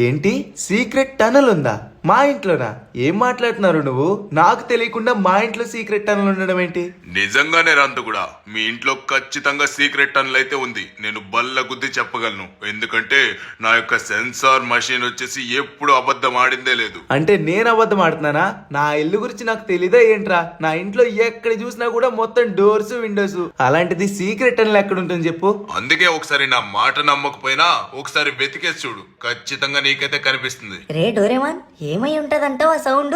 ఏంటి secret tunnel ఉందా మా ఇంట్లోనా? ఏం మాట్లాడుతున్నారు నువ్వు? నాకు తెలియకుండా మా ఇంట్లో సీక్రెట్ టనల్ ఉండడం ఏంటి? నిజంగానే రాంతు కూడా మీ ఇంట్లో ఖచ్చితంగా సీక్రెట్ టనల్ అయితే ఉంది. నేను బల్ల గుద్ది చెప్పగలను, ఎందుకంటే నా యొక్క సెన్సార్ మషిన్ వచ్చేసి ఎప్పుడు అబద్ధం ఆడిందే లేదు. అంటే నేను అబద్ధం ఆడుతున్నానా? నా ఇల్లు గురించి నాకు తెలీదా ఏంట్రా? నా ఇంట్లో ఎక్కడ చూసినా కూడా మొత్తం డోర్స్ విండోస్, అలాంటిది సీక్రెట్ టనల్ ఎక్కడ ఉంటుంది చెప్పు? అందుకే ఒకసారి నా మాట నమ్మకపోయినా ఒకసారి వెతికేసి చూడు, ఖచ్చితంగా నీకైతే కనిపిస్తుంది. రే డోరేమాన్, ఏమై ఉంటదంటావు ఆ సౌండ్?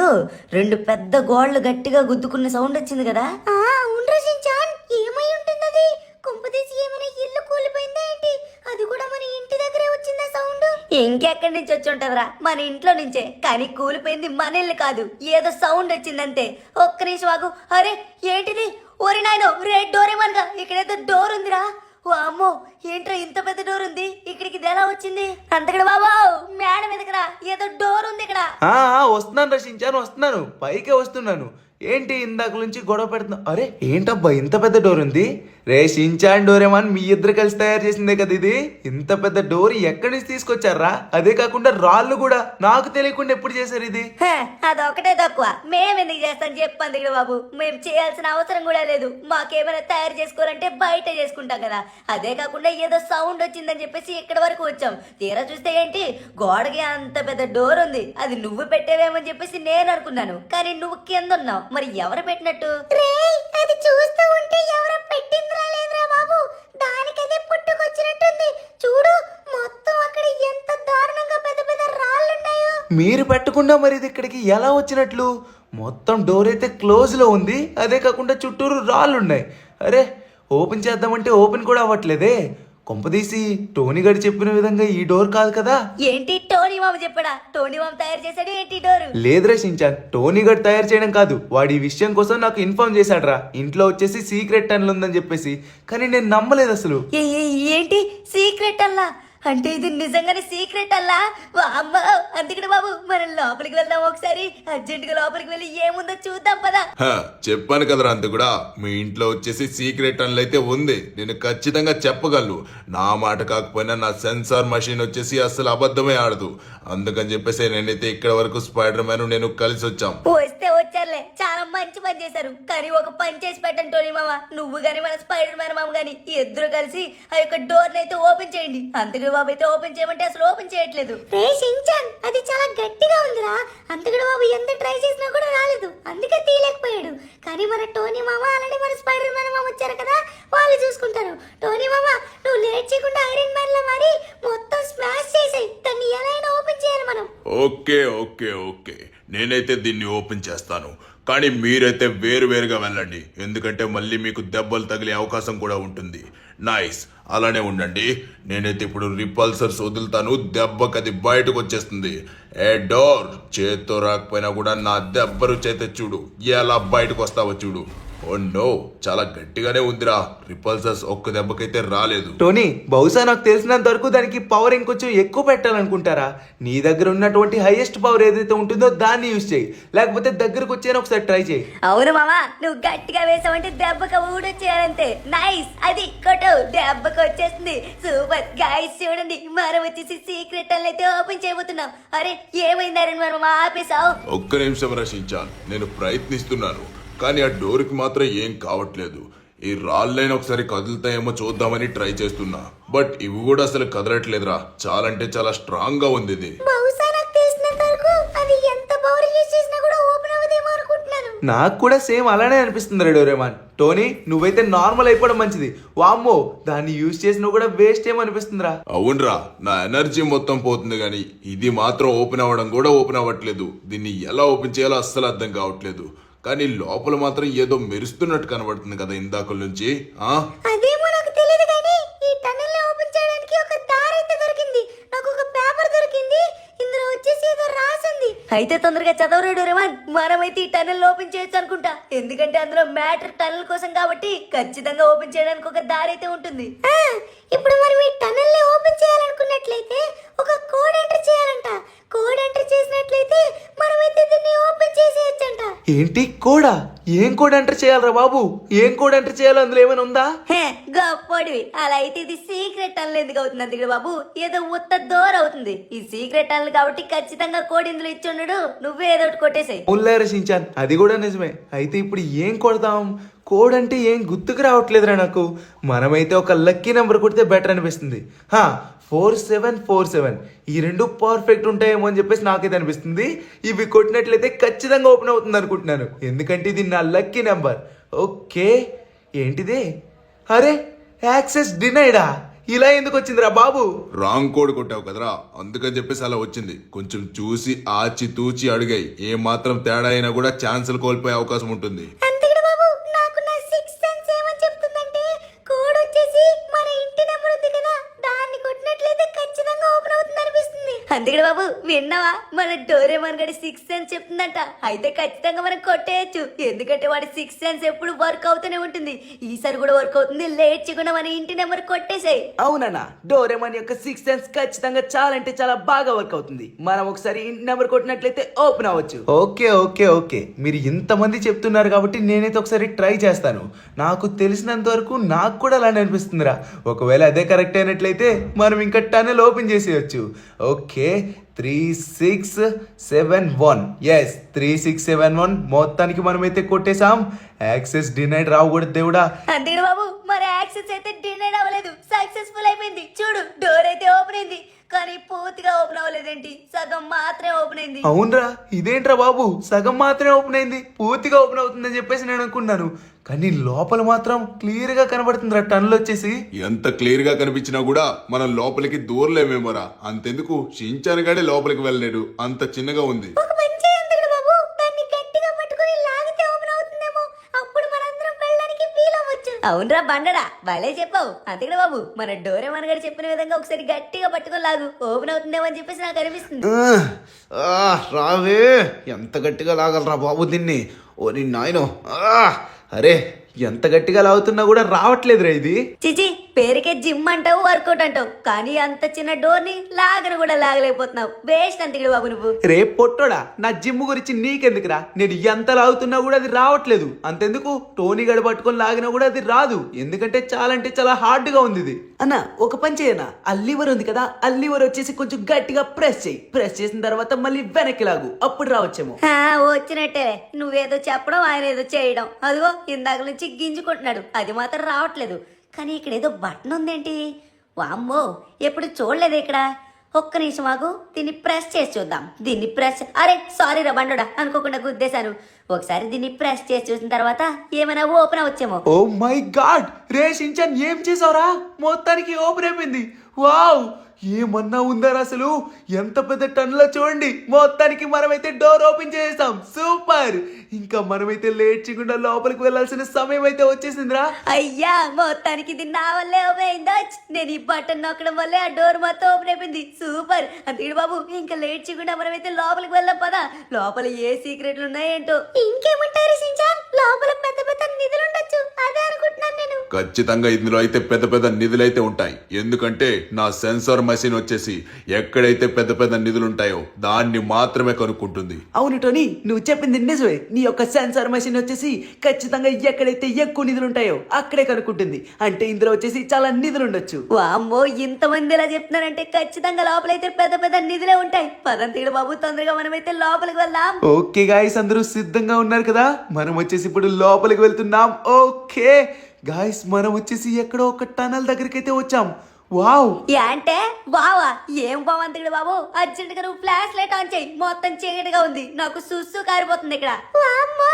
రెండు పెద్ద గోళ్లు గట్టిగా గుద్దుకున్న సౌండ్ వచ్చింది కదా. అవును షించాన్, ఏమై ఉంటుంది అది? కుంపదీసి ఏమైనా ఇల్లు కూలిపోయిందా ఏంటి? అది కూడా మన ఇంటి దగ్గరే వచ్చిందా సౌండ్? ఇంకెక్కడి నుంచి వచ్చి ఉంటదిరా, మన ఇంట్లో నుంచే. కానీ కూలిపోయింది మన ఇల్లు కాదు, ఏదో సౌండ్ వచ్చిందంతే. ఒక్క నిమిషం ఆగు. అరే ఏంటిది? ఓరి నాయనో, రే డోరేమాన్ గా ఇక్కడైతే డోర్ ఉందిరా. ఓ అమ్మో, ఏంట్రా ఇంత పెద్ద డోర్ ఉంది? ఇక్కడికి ఇది ఎలా వచ్చింది? అంతకడ బాబా, మేడ మీదకరా ఏదో డోర్ ఉంది ఇక్కడ. వస్తున్నాను రచించాను, వస్తున్నాను, పైకే వస్తున్నాను. ఏంటి ఇందాక నుంచి గొడవ పెడుతున్నా? అరే ఏంటబ్బా ఇంత పెద్ద డోర్ ఉంది? రే షించాన్ డోరేమాన్, మీ ఇద్దరు కలిసి తయారు చేసిందే కదా ఇది. ఇంత పెద్ద డోర్ ఎక్కడి నుంచి తీసుకొచ్చారా? అదే కాకుండా రాళ్ళు కూడా నాకు తెలియకుండా ఎప్పుడు చేశారు ఇది? అదొకటే తక్కువ, మేమెందుకు చేస్తాం చెప్పండి ఇక్కడ బాబు. మేము చేయాల్సిన అవసరం కూడా లేదు. మాకేమైనా తయారు చేసుకోవాలంటే బయట చేసుకుంటాం కదా. అదే కాకుండా ఏదో సౌండ్ వచ్చిందని చెప్పేసి ఇక్కడ వరకు వచ్చాం. తీరా చూస్తే ఏంటి, గోడకి అంత పెద్ద డోర్ ఉంది. అది నువ్వు పెట్టేవేమని చెప్పేసి నేను అనుకున్నాను, కానీ నువ్వు కింద ఉన్నావు. మరి ఎవరు పెట్టినట్టు? అది చూస్తూ ఉంటే ఎవరో పెట్టిందిరా లేదురా బాబు, దానికదే పుట్టుకొచ్చినట్టుంది. చూడు మొత్తం అక్కడ ఎంత దారుణంగా పెద్ద పెద్ద రాళ్ళు ఉన్నాయో. మీరు పెట్టకుండా మరి ఇది ఇక్కడికి ఎలా వచ్చినట్లు? మొత్తం డోర్ అయితే క్లోజ్ లో ఉంది, అదే కాకుండా చుట్టూరు రాళ్ళు ఉన్నాయి. అరే ఓపెన్ చేద్దామంటే ఓపెన్ కూడా అవ్వట్లేదే. కొంపదీసి టోనీ గడి చెప్పిన విధంగా ఈ డోర్ కాదు కదా? ఏంటి టోనీ మామ చెప్పడా? టోనీ మామ తయారు చేశాడు ఏంటి డోర్? లేదురా షించాన్, టోనీ గడ్ తయారు చేయడం కాదు, వాడి ఈ విషయం కోసం నాకు ఇన్ఫార్మ్ చేశాడ్రా. ఇంట్లో వచ్చేసి సీక్రెట్ టనల్ ఉందని చెప్పేసి. కానీ నేను నమ్మలేదు అసలు. ఏంటి సీక్రెట్ అల్లా? అంటే ఇది నిజంగానే సీక్రెట్ అల్లా? అమ్మ, అందుకని బాబు మనం లోపలికి వెళ్దాం. ఒకసారి అర్జెంట్ గా లోపలికి వెళ్ళి ఏముందో చూద్దాం పదా. చెప్పాను కదరా అంత కూడా, మీ ఇంట్లో వచ్చేసి సీక్రెట్ టనల్ అయితే ఉంది. నేను ఖచ్చితంగా చెప్పగలను. నా మాట కాకపోయినా నా సెన్సార్ మషిన్ వచ్చేసి అసలు అబద్ధమే ఆడదు. అందుకని చెప్పేసి నేనైతే ఇక్కడ వరకు స్పైడర్ మ్యాన్ నేను కలిసి వచ్చాం. వస్తే వచ్చారులే, చాలా మంచి పని చేశారు. కానీ ఒక పని చేసి పెట్టండి టోనీ మామ, నువ్వు గాని మన స్పైడర్ మ్యాన్ మామ గాని ఇద్దరు కలిసి ఆ యొక్క డోర్ అయితే ఓపెన్ చేయండి. అంతకుడు బాబు అయితే ఓపెన్ చేయమంటే అసలు ఓపెన్ చేయట్లేదు. అది చాలా గట్టిగా ఉందిరా. అంతకుడు బాబు ఎంత ట్రై చేసినా కూడా రాలేదు, అందుకే తీయలేకపోయాడు. కానీ మన టోనీ మామ అలానే మన స్పైడర్ మ్యాన్ మామ వచ్చారు కదా, వాళ్ళు చూసుకుంటారు. టోనీ మామ, నువ్వు లేట్ చేయకుండా ఐరన్ మ్యాన్ లా మరి మొత్తం స్మాష్ చేసేయి. దాన్ని ఎలా అయినా ఓపెన్ చేయాలి మనం. ఓకే ఓకే ఓకే, నేనైతే దీన్ని ఓపెన్ చేస్తాను. కానీ మీరైతే వేరువేరుగా వెళ్ళండి, ఎందుకంటే మళ్ళీ మీకు దెబ్బలు తగిలే అవకాశం కూడా ఉంటుంది. నైస్, అలానే ఉండండి. నేనైతే ఇప్పుడు రిపల్సర్స్ వదులుతాను, దెబ్బకది బయటకు వచ్చేస్తుంది. ఏ డోర్, చేత్తో రాకపోయినా కూడా నా దెబ్బ రుచి అయితే చూడు, ఎలా బయటకు వస్తావో చూడు. ఓ నో, చాలా గట్టిగానే ఉందిరా. రిపల్సర్స్ ఒక్క దెబ్బకైతే రాలేదు. టోనీ, బహుశా నాకు తెలిసినంత వరకు దానికి పవర్ ఇంకొంచెం ఎక్కువ పెట్టాలనుకుంటారా? నీ దగ్గర ఉన్నటువంటి హైయెస్ట్ పవర్ ఏదైతే ఉంటుందో దాన్ని యూజ్ చేయి, లేకపోతే దగ్గరకు వచ్చేనా ఒకసారి ట్రై చేయి. అవును మామా, నువ్వు గట్టిగా వేసావంటే దెబ్బకు ఊడొచ్చేయాలంతే. నైస్, అది కొట్టు, దెబ్బకు వచ్చేస్తుంది. సూపర్ గైస్, చూడండి మనం వచ్చేసి సీక్రెట్ అయితే ఓపెన్ చేయబోతున్నాం. అరే ఏమైందారని మనం ఆపేసావు? ఒక్క నిమిషం రచించాను, నేను ప్రయత్నిస్తున్నాను. కానీ ఆ డోర్కి మాత్రం ఏం కావట్లేదు. ఈ రాళ్ళైనా ఒకసారి కదులుతాయేమో చూద్దామని ట్రై చేస్తున్నా, బట్ ఇవి కూడా అసలు కదలట్లేదురా. చాలా అంటే చాలా స్ట్రాంగ్ గా ఉంది ఇది. నాకు కూడా సేమ్ అలానే అనిపిస్తుంది రే డోరేమాన్. టోనీ, నువ్వైతే నార్మల్ అయిపోవడం మంచిది. వామ్మో, దాన్ని యూజ్ చేసినా కూడా వేస్ట్ ఏమనిపిస్తుందిరా. అవునరా, నా ఎనర్జీ మొత్తం పోతుంది, కానీ ఇది మాత్రం ఓపెన్ అవ్వడం కూడా ఓపెన్ అవ్వట్లేదు. దీన్ని ఎలా ఓపెన్ చేయాలో అస్సలు అర్థం కావట్లేదు. కానీ లోపల మాత్రం ఏదో మెరుస్తున్నట్టు కనబడుతుంది కదా ఇందాక నుంచి. అదేమో నాకు తెలియదు, కానీ ఈ టన్నెల్ ఓపెన్ చేయడానికి ఒక దారి అయితే దొరికింది. నాకు ఒక పేపర్ దొరికింది, ఇందులో వచ్చేసి ఏదో రాసింది. అయితే తొందరగా చదవరా డోరేమాన్, మనమైతే ఈ టన్నెల్ ఓపెన్ చేయొచ్చు అనుకుంటా. ఎందుకంటే అందులో మ్యాటర్ టన్నెల్ కోసం కాబట్టి ఖచ్చితంగా ఓపెన్ చేయడానికి ఒక దారి అయితే ఉంటుంది. ఇప్పుడు మనం ఈ టన్నెల్ ఓపెన్ చేయాలనుకున్నట్లయితే ఒక కోడ్ ఎంటర్ చేయాలంట. కోడ్ ఎంటర్ చేసినట్లయితే మనమైతే దీన్ని ఓపెన్ చేసేయచ్చంట. ఏంటి కోడా? ఏం కోడ్ ఎంటర్ చేయాలరా బాబు? ఏం కోడ్ ఎంటర్ చేయాలో అందులో ఏమైనా ఉందా? గప్పడివి అలా అయితే ఇది సీక్రెట్ టనల్ ఎందుకు అవుతుంది అందుకడు బాబు ఏదో ఉత్త దూరం అవుతుంది ఈ సీక్రెట్ టనల్ కాబట్టి ఖచ్చితంగా కోడి ఇందులో ఇచ్చి ఉండడు నువ్వే ఏదో ఒకటి కొట్టేసాయి ఉల్లారా షించాన్, అది కూడా నిజమే. అయితే ఇప్పుడు ఏం కొడదాం? కోడ్ అంటే ఏం గుర్తుకు రావట్లేదురా నాకు. మనమైతే ఒక లక్కీ నెంబర్ కొడితే బెటర్ అనిపిస్తుంది. 4747 ఈ రెండు పర్ఫెక్ట్ ఉంటాయేమో అని చెప్పేసి నాకైతే అనిపిస్తుంది. ఇవి కొట్టినట్లయితే ఖచ్చితంగా ఓపెన్ అవుతుంది అనుకుంటున్నాను, ఎందుకంటే ఇది నా లక్కీ నెంబర్. ఓకే, ఏంటిది? అరే, యాక్సెస్ డినైడా? ఇలా ఎందుకు వచ్చిందిరా బాబు? రాంగ్ కోడ్ కొట్టావు కదరా, అందుకని చెప్పేసి అలా వచ్చింది. కొంచెం చూసి ఆచి తూచి అడిగాయి. ఏ మాత్రం తేడా అయినా కూడా ఛాన్సులు కోల్పోయే అవకాశం ఉంటుంది. అంతేగా బాబు, నాకు నా సిక్స్త్ సెన్స్ ఏమని చెప్తుందంటే కోడ్ వచ్చేసి మన ఇంటి నెంబర్ ఉంది కదా, దాన్ని కొట్టినట్లయితే ఖచ్చితంగా ఓపెన్ అవుతుంది అనిపిస్తుంది. అంతేగా బాబు, విన్నావా? మన డోరేమాన్ గడి సిక్స్త్ సెన్స్ చెప్తుందంట. అయితే ఖచ్చితంగా మనం కొట్టేయచ్చు, ఎందుకంటే వాడి సిక్స్త్ సెన్స్ ఎప్పుడు వర్క్ అవుతూనే ఉంటుంది. ఈసారి కూడా వర్క్ అవుతుంది. లేట్ చేయకుండా మన ఇంటి నెంబర్ కొట్టేసాయి. అవునన్నా, డోరేమాన్ యొక్క సిక్స్ సెన్స్ ఖచ్చితంగా చాలా అంటే చాలా బాగా వర్క్ అవుతుంది. మనం ఒకసారి ఇంటి నెంబర్ కొట్టినట్లయితే ఓపెన్ అవ్వచ్చు. ఓకే ఓకే ఓకే, మీరు ఇంతమంది చెప్తున్నారు కాబట్టి నేనైతే ఒకసారి ట్రై చేస్తాను. నాకు తెలిసినంత వరకు నాకు కూడా అలానే అనిపిస్తుందిరా. ఒకవేళ అదే కరెక్ట్ అయినట్లయితే మనం ఇంకా టనల్ ఓపెన్ చేసేయచ్చు. ఓకే, 3671. ఎస్, 3671 మొత్తానికి మనమైతే కొట్టేశాం. యాక్సెస్ డినైడ్ రావకూడదు దేవుడా. అంతేగా బాబు, మరి యాక్సెస్ అయితే డినైడ్ అవ్వలేదు, సక్సెస్ఫుల్ అయిపోయింది. చూడు, డోర్ అయితే ఓపెన్ అయింది, కానీ పూర్తిగా ఓపెన్ అవ్వలేదేంటి, సగం మాత్రమే ఓపెన్ అయింది. అవునరా, ఇదేంట్రా బాబు, సగం మాత్రమే ఓపెన్ అయింది, పూర్తిగా ఓపెన్ అవుతుందని చెప్పేసి నేను అనుకున్నాను. కానీ లోపల మాత్రం క్లియర్ గా కనబడుతుందిరా టన్నులు వచ్చేసి. ఎంత క్లియర్ గా కనిపించినా కూడా మనం లోపలికి దూరలేమేమోరా. అంతెందుకు, షించాన్ గాడే లోపలికి వెళ్ళలేడు, అంత చిన్నగా ఉంది. ఒక పని చేయండి బాబు, దాన్ని గట్టిగా పట్టుకొని లాగితే ఓపెన్ అవుతుందేమో, అప్పుడు మనందరం వెళ్ళడానికి వీలవ్వచ్చు. అవునరా బండడా, భలే చెప్పావు. అంతేగా బాబు, మన డోరేమాన్ గారు చెప్పిన విధంగా ఒకసారి గట్టిగా పట్టుకొని లాగు, ఓపెన్ అవుతుందేమో అని చెప్పేసి నాకు అనిపిస్తుంది. రావే, ఎంత గట్టిగా లాగలరా బాబు దీన్ని. ఓ నాయనో, అరే ఎంత గట్టిగా లాగుతున్నా కూడా రావట్లేదురా ఇది. చిచి, పేరుకే జిమ్ అంటావు, వర్కౌట్ అంటావు, కానీ అంత చిన్న డోర్ ని లాగను కూడా లాగలేకపోతున్నావు. వేస్ట్ అంతేగా బాబు నువ్వు. రే పొట్టోడా, నా జిమ్ గురించి నీకెందుకురా? నేను ఎంత లాగుతున్నా కూడా అది రావట్లేదు. అంతెందుకు, టోనీ గడ పట్టుకొని లాగినా కూడా అది రాదు, ఎందుకంటే చాలా అంటే చాలా హార్డ్ గా ఉంది ఇది. అన్న, ఒక పని చేయనా, ఆ లివర్ ఉంది కదా, ఆ లివర్ వచ్చేసి కొంచెం గట్టిగా ప్రెస్ చేయి. ప్రెస్ చేసిన తర్వాత మళ్ళీ వెనక్కి లాగు, అప్పుడు రావచ్చేమో. వచ్చినట్టే, నువ్వేదో చెప్పడం ఆయన ఏదో చేయడం. అదిగో ఇందాక నుంచి గింజుకుంటున్నాడు, అది మాత్రం రావట్లేదు. కానీ ఇక్కడ ఏదో బటన్ ఉందేంటి? వామ్మో, ఎప్పుడు చూడలేదు ఇక్కడ. ఒక్క నిమిషం ఆగు, దీన్ని ప్రెస్ చేసి చూద్దాం. దీన్ని ప్రెస్, అరే సారీ రా బండోడా, అనుకోకుండా గుద్దేశాను. ఒకసారి దీన్ని ప్రెస్ చేసి చూసిన తర్వాత ఏమైనా ఓపెన్ అవచ్చేమో. ఓ మై గాడ్, రే షించాన్ ఏం చేసావురా? మొత్తానికి ఓపెన్ అయిపోయింది. వావ్, ఏమన్నా ఉందారా అసలు? ఎంత పెద్ద టన్నులో చూడండి. మొత్తానికి మనమైతే డోర్ ఓపెన్ చేస్తాం. సూపర్, ఇంకా మనమైతే లేట్ చేయకుండా లోపలికి వెళ్ళాల్సిన సమయం అయితే వచ్చేసిందిరా. అయ్యా, మొత్తానికి ఇది నా వల్లే ఓపెన్ అయిందా? నేను ఈ బటన్ నొక్కడం వల్లే ఆ డోర్ మొత్తం ఓపెన్ అయిపోయింది. సూపర్. అంతే బాబు, ఇంకా లేట్ చేయకుండా మనమైతే లోపలికి వెళ్దాం పదా. లోపల ఏ సీక్రెట్లు ఉన్నాయేంటో. ఇంకేమంటారు షించాన్? లోపల పెద్ద పెద్ద నిధులు ఉండొచ్చు, అదే అనుకుంటున్నాను నేను. ఖచ్చితంగా ఇందులో అయితే పెద్ద పెద్ద నిధులైతే ఉంటాయి, ఎందుకంటే నా సెన్సార్ మెషిన్ వచ్చేసి ఎక్కడైతే పెద్ద పెద్ద నిధులు ఉంటాయో దాన్ని మాత్రమే కనుక్కుంటుంది. అవును టోనీ, నువ్వు చెప్పింది నిజమే. నీ యొక్క సెన్సార్ మెషిన్ వచ్చేసి ఖచ్చితంగా ఎక్కడైతే ఎక్కువ నిధులు ఉంటాయో అక్కడే కనుక్కుంటుంది. అంటే ఇందులో వచ్చేసి చాలా నిధులు ఉండొచ్చు. వామ్మో, ఇంతమంది ఇలా చెప్తున్నారంటే ఖచ్చితంగా లోపలైతే పెద్ద పెద్ద నిధులే ఉంటాయి. పదంతీడు బాబు, తొందరగా మనమైతే లోపలికి వెళ్దాం. ఓకే గాయస్, అందరూ సిద్ధంగా ఉన్నారు కదా? మనం వచ్చేసి ఇప్పుడు లోపలికి వెళ్తున్నాం. ఓకే గాయస్, మనం వచ్చేసి ఎక్కడో ఒక టనల్ దగ్గరికి అయితే వచ్చాం. వావ్, అంటే బావా, ఏం బావంతుడు బాబు, అర్జెంట్ గా నువ్వు ఫ్లాష్ లైట్ ఆన్ చేయి. మొత్తం చీకటిగా ఉంది, నాకు సుస్సు కారిపోతుంది ఇక్కడ. వామ్మో,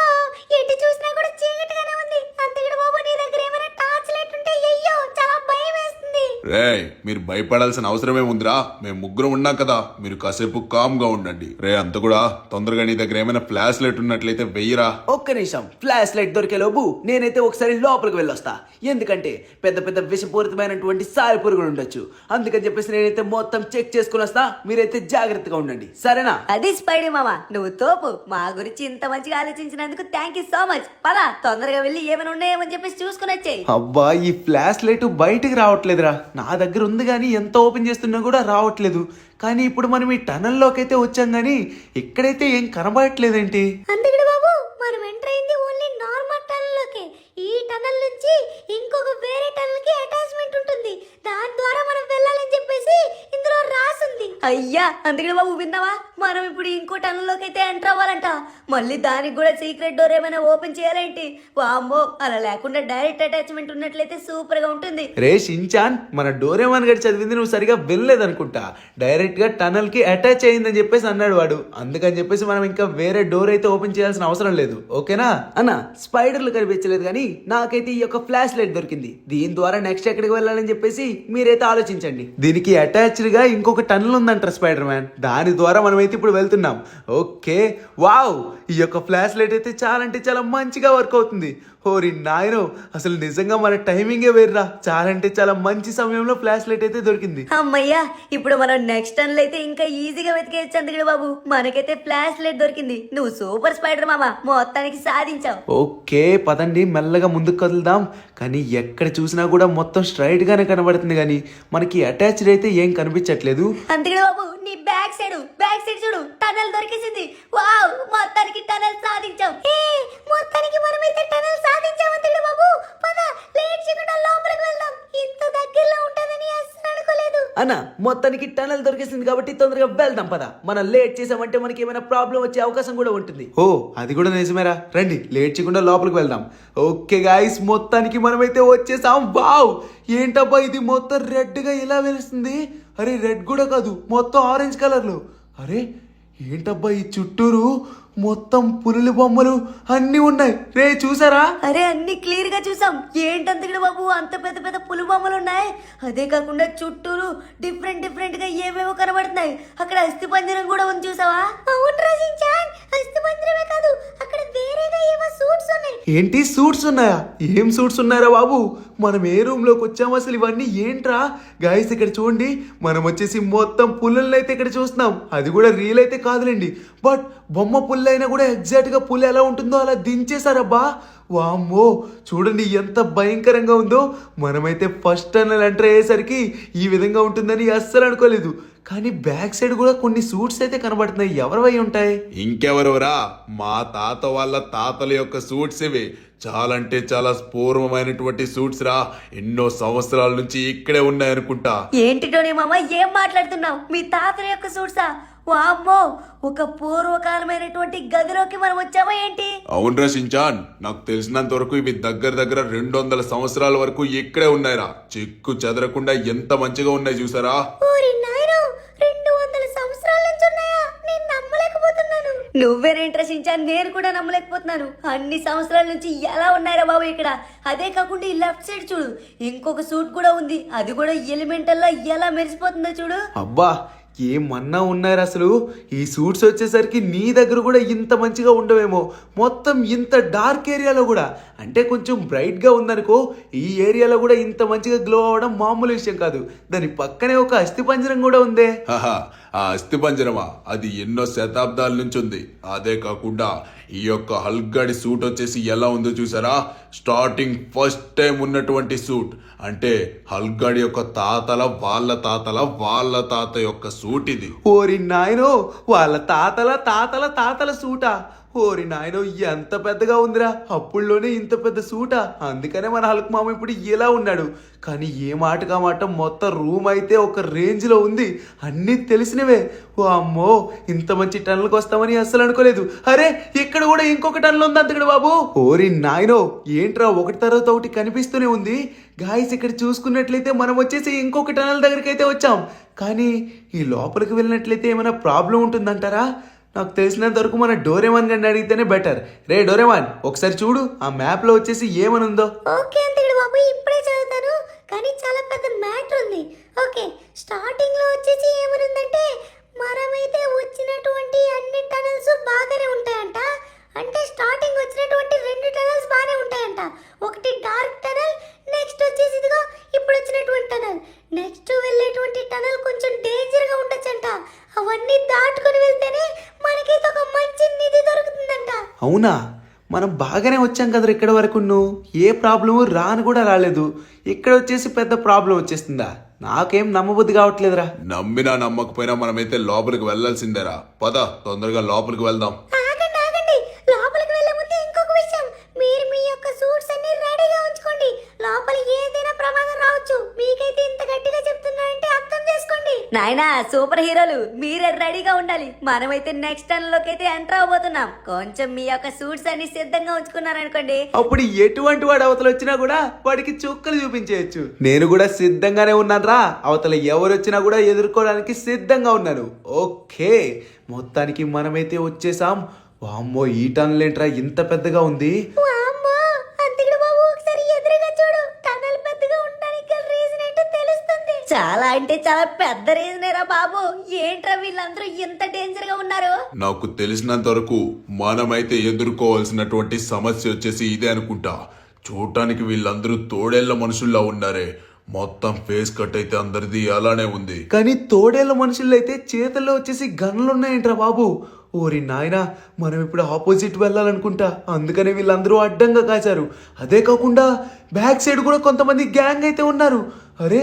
ఎటు చూసినా కూడా చీకటిగానే ఉంది. అంతేడు బాబు, నీ దగ్గర ఏమైనా టార్చ్ లైట్ ఉంటే అయ్యో, చాలా భయం వేస్తుంది. రేయ్, మీరు భయపడాల్సిన అవసరమే ఉందిరా, మేము ముగ్గురం ఉన్నాం కదా, మీరు కాసేపు కామ్ గా ఉండండి. రే అంత కూడా తొందరగా నీ దగ్గర ఏమైనా ఫ్లాష్ లైట్ ఉన్నట్లయితే వెయ్యిరా. ఒక్క నిమిషం, ఫ్లాష్ లైట్ దొరికే లోపు నేనైతే ఒకసారి లోపలికి వెళ్ళొస్తా. ఎందుకంటే పెద్ద పెద్ద విషపూరితమైనటువంటి సారి పురుగులు ఉండొచ్చు. అందుకని చెప్పేసి నేనైతే మొత్తం చెక్ చేసుకుని వస్తా. మీరైతే జాగ్రత్తగా ఉండండి, సరేనా? అది స్పైడీ మామ, నువ్వు తోపు. మా గురించి ఇంత మంచిగా ఆలోచించినందుకు థ్యాంక్ యూ సో మచ్. పద, తొందరగా వెళ్ళి ఏమైనా ఉన్నాయేమని చెప్పేసి చూసుకుని వచ్చేయి. అబ్బా, ఈ ఫ్లాష్ లైట్ బయటికి రావట్లేదురా. నా దగ్గర ఉంది కానీ ఎంత ఓపెన్ చేస్తున్నా కూడా రావట్లేదు. కానీ ఇప్పుడు మనం ఈ టనల్లోకి అయితే వచ్చాం కానీ ఇక్కడైతే ఏం కనబడట్లేదేంటి? అందుకని బాబు, మనం ఎంటర్ అయింది ఓన్లీ నార్మల్ టనల్ లోకి. ఈ టనల్ నుంచి ఇంకొక వేరే టనల్ కి అయ్యా అందుకని బాబు విన్నావా, మనం ఇప్పుడు ఇంకో టనల్ లోకి అయితే ఎంటర్ అవ్వాలంట. మళ్ళీ దానికి కూడా సీక్రెట్ డోర్ ఏమైనా ఓపెన్ చేయాలేంటి? వామ్మో, అలా లేకుండా డైరెక్ట్ అటాచ్మెంట్ ఉన్నట్లయితే సూపర్ గా ఉంటుంది. రే షించాన్, మన డోరేమాన్ గడి చదివింది నువ్వు సరిగా వినలేదనుకుంటా. డైరెక్ట్ గా టనల్ కి అటాచ్ అయిందని చెప్పేసి అన్నాడు వాడు. అందుకని చెప్పేసి మనం ఇంకా వేరే డోర్ అయితే ఓపెన్ చేయాల్సిన అవసరం లేదు, ఓకేనా? అన్న స్పైడర్లు కనిపించలేదు కానీ నాకైతే ఈ యొక్క ఫ్లాష్ లైట్ దొరికింది. దీని ద్వారా నెక్స్ట్ ఎక్కడికి వెళ్ళాలని చెప్పేసి మీరైతే ఆలోచించండి. దీనికి అటాచ్డ్ గా ఇంకొక టనల్ ఉందంట స్పైడర్ మ్యాన్, దాని ద్వారా మనం అయితే ఇప్పుడు వెళ్తున్నాం. ఓకే, వావ్, ఈ యొక్క ఫ్లాష్ లైట్ అయితే చాలా అంటే చాలా మంచిగా వర్క్ అవుతుంది. ఓరి నాయనో, అసలు నిజంగా మన టైమింగే వేర్రా. చాలా అంటే చాలా మంచి సమయంలో ఫ్లాష్ లైట్ అయితే దొరికింది. అమ్మయ్యా, ఇప్పుడు మనం నెక్స్ట్ టనల్ అయితే ఇంకా ఈజీగా వెతికేయచ్చు అందుకని బాబు. మనకైతే ఫ్లాష్ లైట్ దొరికింది. నువ్వు సూపర్ స్పైడర్ మామ, మొత్తానికి సాధించావు. ఓకే పదండి, మెల్లగా ముందుకు కదులుదాం. కానీ ఎక్కడ చూసినా కూడా మొత్తం స్ట్రైట్ గానే కనబడుతుంది, కానీ మనకి అటాచ్డ్ అయితే ఏం కనిపించట్లేదు. అందుకని బాబు, నీ బ్యాక్ సైడ్ చూడు, టనల్ దొరికేసింది. వావ్, మొత్తానికి టనల్ సాధించాం. మొత్తానికి మనమైతే టనల్ సాధించాం అందుకని బాబు. పద, లేట్ చేయకుండా లోపలికి వెళ్దాం. ఇంత దగ్గరలో ఉంటుందని అస్సలు అనుకోలేదు. అన్న మొత్తానికి టనల్ దొరికేసింది కాబట్టి తొందరగా వెళ్దాం పద. మనం లేట్ చేసామంటే మనకి ఏమైనా ప్రాబ్లం వచ్చే అవకాశం కూడా ఉంటుంది. ఓ అది కూడా నిజమేరా, రండి లేట్ చేయకుండా లోపలికి వెళ్దాం. ఓకే గాయస్, మొత్తానికి మనమైతే వచ్చేసాం. వావ్, ఏంటబ్బా ఇది మొత్తం రెడ్ గా ఇలా వెలుస్తుంది. అరే రెడ్ కూడా కాదు, మొత్తం ఆరెంజ్ కలర్ లో. అరే ఏంటబ్బా ఈ చుట్టూరు మొత్తం పులుల బొమ్మలు అన్ని ఉన్నాయి. రే చూసారా? అరే అన్ని క్లియర్ గా చూసాం. ఏంటంతగడ బాబు, అంత పెద్ద పెద్ద పులి బొమ్మలు ఉన్నాయి. అదే కాకుండా చుట్టూరు డిఫరెంట్ గా ఏవేవో కనబడుతున్నాయి. అక్కడ అస్థి పంజరం కూడా ఉంది, చూసావా? అవును రాజించాన్, అస్థి పంజరమే కాదు, అక్కడ వేరేగా ఏవో సూట్స్ ఉన్నాయి. ఏంటి సూట్స్ ఉన్నాయా? ఏం సూట్స్ ఉన్నారా బాబు? మనం ఏ రూమ్ లోకి వచ్చాము? అసలు ఇవన్నీ ఏంట్రా? గాయస్ ఇక్కడ చూడండి, మనం వచ్చేసి మొత్తం పుల్లల్ని అయితే ఇక్కడ చూస్తున్నాం. అది కూడా రియల్ అయితే కాదులేండి, బట్ బొమ్మ పుల్లైనా కూడా ఎగ్జాక్ట్ గా పుల్ల ఎలా ఉంటుందో అలా దించేశారబ్బా. వామ్మో, చూడండి ఎంత భయంకరంగా ఉందో. మనమైతే ఫస్ట్ టనల్ ఎంటర్ అయ్యేసరికి ఈ విధంగా ఉంటుందని అస్సలు అనుకోలేదు. కానీ బ్యాక్ సైడ్ కూడా కొన్ని సూట్స్ అయితే కనబడుతున్నాయి. ఎవరివై ఉంటాయి? ఇంకెవరెవరా, మా తాత వాళ్ళ తాతల యొక్క సూట్స్ ఇవి. చాలా అంటే చాలా పూర్వమైనటువంటి సూట్స్ రా. ఎన్నో సంవత్సరాల నుంచి ఇక్కడే ఉన్నాయనుకుంటా. ఏంటి టోనీ మామ, ఏం మాట్లాడుతున్నావు? మీ తాతల యొక్క సూట్సా? వామ్మో, ఒక పూర్వకాలమైనటువంటి గదిలోకి మనం వచ్చామా ఏంటి? అవునరా షించాన్, నాకు తెలిసినంత వరకు ఇవి దగ్గర 200 సంవత్సరాల వరకు ఇక్కడే ఉన్నాయిరా. చెక్కు చెదరకుండా ఎంత మంచిగా ఉన్నాయి చూసారా? ఓరి నాయనో, 200 సంవత్సరాల నుంచి ఉన్నాయా? నేను నమ్మలేకపోతున్నాను. నువ్వేరేంట్రా షించాన్, నేను కూడా నమ్మలేకపోతున్నాను. అన్ని సంవత్సరాల నుంచి ఎలా ఉన్నాయరా బాబు ఇక్కడ. అదే కాకుండా ఈ లెఫ్ట్ సైడ్ చూడు, ఇంకొక సూట్ కూడా ఉంది. అది కూడా ఎలిమెంటల్లా ఎలా మెరిసిపోతుందో చూడు. అబ్బా, ఏమన్నా ఉన్నారు అసలు. ఈ సూట్స్ వచ్చేసరికి నీ దగ్గర కూడా ఇంత మంచిగా ఉండవేమో. మొత్తం ఇంత డార్క్ ఏరియాలో కూడా, అంటే కొంచెం బ్రైట్ గా ఉందనుకో, ఈ ఏరియాలో కూడా ఇంత మంచిగా గ్లో అవ్వడం మామూలు విషయం కాదు. దాని పక్కనే ఒక అస్థి పంజరం కూడా ఉందే. హహా, ఆ అస్థి పంజరమా, అది ఎన్నో శతాబ్దాల నుంచి ఉంది. అదే కాకుండా ఈ యొక్క హల్క్ సూట్ వచ్చేసి ఎలా ఉందో చూసారా? స్టార్టింగ్ ఫస్ట్ టైం ఉన్నటువంటి సూట్. అంటే హల్క్ యొక్క వాళ్ళ తాత యొక్క సూట్ ఇది. ఓరి నాయనో, వాళ్ళ తాతల సూటా? ఓరి నాయనో, ఎంత పెద్దగా ఉందిరా. అప్పుల్లోనే ఇంత పెద్ద సూటా? అందుకనే మన హల్క్ మామ ఇప్పుడు ఇలా ఉన్నాడు. కానీ ఏ మాటగా మాట మొత్తం రూమ్ అయితే ఒక రేంజ్ లో ఉంది. అన్నీ తెలిసినవే. ఓ అమ్మో, ఇంత మంచి టన్నులకు వస్తామని అస్సలు అనుకోలేదు. అరే ఇక్కడ కూడా ఇంకొక టన్నులు ఉంది అంతకడ బాబు. ఓరి నాయనో, ఏంట్రా ఒకటి తర్వాత ఒకటి కనిపిస్తూనే ఉంది. గాయస్ ఇక్కడ చూసుకున్నట్లయితే మనం వచ్చేసి ఇంకొక టనల్ దగ్గరికి అయితే వచ్చాం. కానీ ఈ లోపలికి వెళ్ళినట్లయితే ఏమైనా ప్రాబ్లం ఉంటుందంటారా? నాకు తెలిసినంత వరకు మన డోరేమాన్ గారిని అడిగితేనే బెటర్. రే డోరేమాన్, ఒకసారి చూడు ఆ మ్యాప్ లో వచ్చేసి ఏమనుందో. ఓకే అంతేడు బాబు, ఇప్పుడే చదువుతాను. కానీ చాలా పెద్ద మ్యాటర్ ఉంది. ఓకే, స్టార్టింగ్ లో వచ్చేసి ఏమనుందంటే, మనమైతే వచ్చినటువంటి అన్ని టనల్స్ బాగానే ఉంటాయంట. అంటే స్టార్టింగ్ వచ్చినటువంటి 2 టనల్స్ బాగానే ఉంటాయంట. ఒకటి డార్క్ టనల్, నెక్స్ట్ వచ్చేసి ఇదిగో ఇప్పుడు వచ్చినటువంటి టనల్. నెక్స్ట్ వెళ్ళేటువంటి టనల్ కొంచెం డేంజర్ గా ఉండొచ్చంట. అవన్నీ దాటుకొని వెళ్తేనే మనకైతే ఒక మంచి నిధి దొరుకుతుందంట. అవునా? మనం బాగానే వచ్చాం కదరా ఇక్కడ వరకు. నువ్వు ఏ ప్రాబ్లము రాను కూడా రాలేదు. ఇక్కడ వచ్చేసి పెద్ద ప్రాబ్లం వచ్చేస్తుందా? నాకేం నమ్మబుద్ధి కావట్లేదురా. నమ్మినా నమ్మకపోయినా మనమైతే లోపలికి వెళ్ళాల్సిందేరా. పద, తొందరగా లోపలికి వెళ్దాం. ఆగండి ఆగండి, లోపలికి వెళ్ళే ముందు ఇంకొక విషయం. మీరు మీ యొక్క సూట్స్ అన్ని రెడీగా ఉంచుకోండి. లోపల ఏదైనా ప్రమాదం రావచ్చు. మీకైతే ఇంత గట్టిగా చెప్తున్నానంటే అర్థం చేసుకోండి. నాయనా సూపర్ హీరోలు మీరే రెడీగా ఉండాలి. మనమైతే నెక్స్ట్ టర్న్ లోకి అయితే ఎంటర్ అవబోతున్నాం. కొంచెం మీ యొక్క సూట్స్ అన్ని సిద్ధంగా ఉంచుకున్నారనుకోండి. అప్పుడు ఎటువంటి వాడు అవతల వచ్చినా కూడా వాడికి చుక్కలు చూపించేయచ్చు. నేను కూడా సిద్ధంగానే ఉన్నాను రా. అవతల ఎవరు వచ్చినా కూడా ఎదుర్కోవడానికి సిద్ధంగా ఉన్నాను. ఓకే, మొత్తానికి మనమైతే వచ్చేసాం. వామ్మో, ఈ టనల్ ఏంట్రా ఇంత పెద్దగా ఉంది. వామ్మో, అంతికుడు బాబు ఒకసారి ఎదురుగా చూడు. టనల్ పెద్దగా ఉండడానికి గల రీజన్ ఏంటో తెలుస్తుంది. చాలా అంటే చాలా పెద్ద రీజనేరా బాబు. ఏంట్రా వీళ్ళందరూ ఇంత డేంజర్ గా ఉన్నారు? నాకు తెలిసినంత వరకు మనమైతే ఎదుర్కోవాల్సినటువంటి సమస్య వచ్చేసి ఇదే అనుకుంటా. చూడటానికి వీళ్ళందరూ తోడేళ్ల మనుషుల్లా ఉన్నారే. మొత్తం ఫేస్ కట్ అయితే అందరిది అలానే ఉంది. కానీ తోడేళ్ల మనుషుల్లో అయితే చేతుల్లో వచ్చేసి గన్నులు ఉన్నాయంట్రా బాబు. ఓరి నాయనా, మనం ఇప్పుడు ఆపోజిట్ వెళ్ళాలనుకుంటా. అందుకనే వీళ్ళందరూ అడ్డంగా కాచారు. అదే కాకుండా బ్యాక్ సైడ్ కూడా కొంతమంది గ్యాంగ్ అయితే ఉన్నారు. అరే